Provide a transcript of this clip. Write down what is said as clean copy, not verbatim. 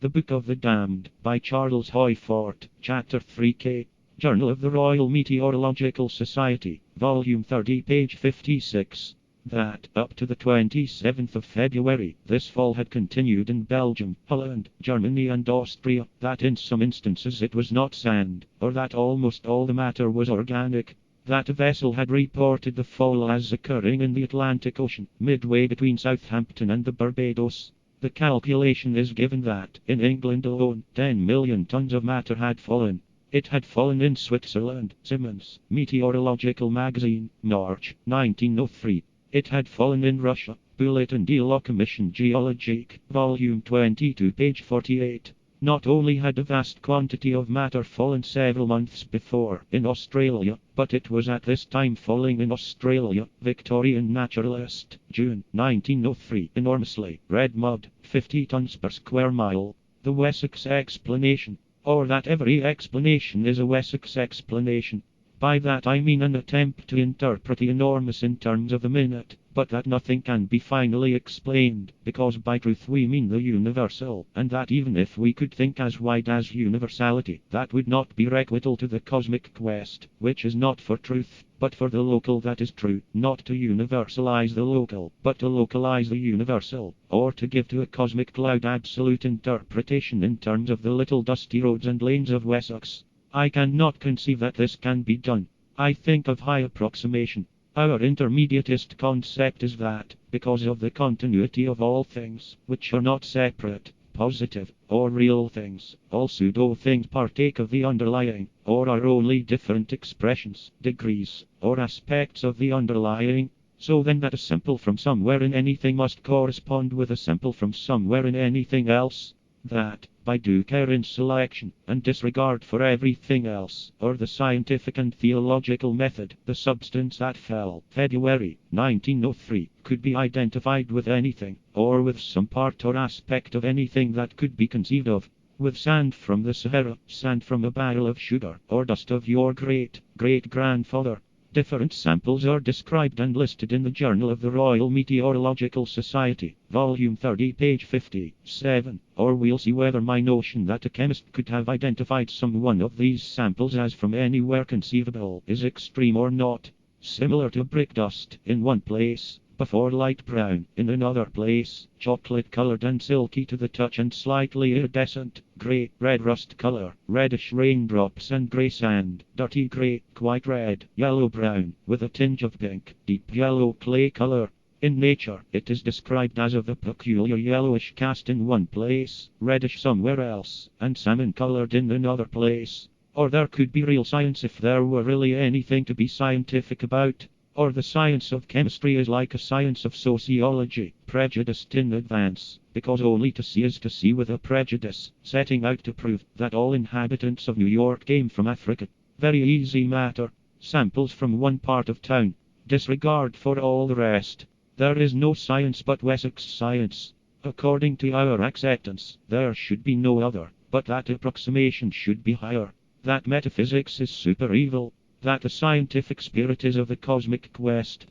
The Book of the Damned, by Charles Hoyfort, Chapter 3K. Journal of the Royal Meteorological Society, Volume 30, page 56. That, up to the 27th of February, this fall had continued in Belgium, Holland, Germany and Austria, that in some instances it was not sand, or that almost all the matter was organic. That a vessel had reported the fall as occurring in the Atlantic Ocean, midway between Southampton and the Barbados. The calculation is given that, in England alone, 10 million tons of matter had fallen. It had fallen in Switzerland, Simmons, Meteorological Magazine, March, 1903. It had fallen in Russia, Bulletin de la Commission Géologique, Volume 22, page 48. Not only had a vast quantity of matter fallen several months before in Australia, but it was at this time falling in Australia. Victorian Naturalist, June, 1903. Enormously. Red mud, 50 tons per square mile. The Wessex explanation. Or that every explanation is a Wessex explanation. By that I mean an attempt to interpret the enormous in terms of a minute, but that nothing can be finally explained, because by truth we mean the universal, and that even if we could think as wide as universality, that would not be requital to the cosmic quest, which is not for truth, but for the local that is true, not to universalize the local, but to localize the universal, or to give to a cosmic cloud absolute interpretation in terms of the little dusty roads and lanes of Wessex. I cannot conceive that this can be done. I think of high approximation. Our intermediatist concept is that, because of the continuity of all things, which are not separate, positive, or real things, all pseudo things partake of the underlying, or are only different expressions, degrees, or aspects of the underlying. So then that a sample from somewhere in anything must correspond with a sample from somewhere in anything else. That, by due care in selection, and disregard for everything else, or the scientific and theological method, the substance that fell, February, 1903, could be identified with anything, or with some part or aspect of anything that could be conceived of. With sand from the Sahara, sand from a barrel of sugar, or dust of your great-great-grandfather. Different samples are described and listed in the Journal of the Royal Meteorological Society, Volume 30, page 57, or we'll see whether my notion that a chemist could have identified some one of these samples as from anywhere conceivable is extreme or not. Similar to brick dust in one place, before light brown, in another place, chocolate-colored and silky to the touch and slightly iridescent, grey, red rust color, reddish raindrops and grey sand, dirty grey, quite red, yellow-brown, with a tinge of pink, deep yellow clay color. In nature, it is described as of a peculiar yellowish cast in one place, reddish somewhere else, and salmon-colored in another place. Or there could be real science if there were really anything to be scientific about. Or the science of chemistry is like a science of sociology, prejudiced in advance, because only to see is to see with a prejudice, setting out to prove that all inhabitants of New York came from Africa. Very easy matter. Samples from one part of town. Disregard for all the rest. There is no science but Wessex science. According to our acceptance, there should be no other, but that approximation should be higher. That metaphysics is super evil. That the scientific spirit is of the cosmic quest.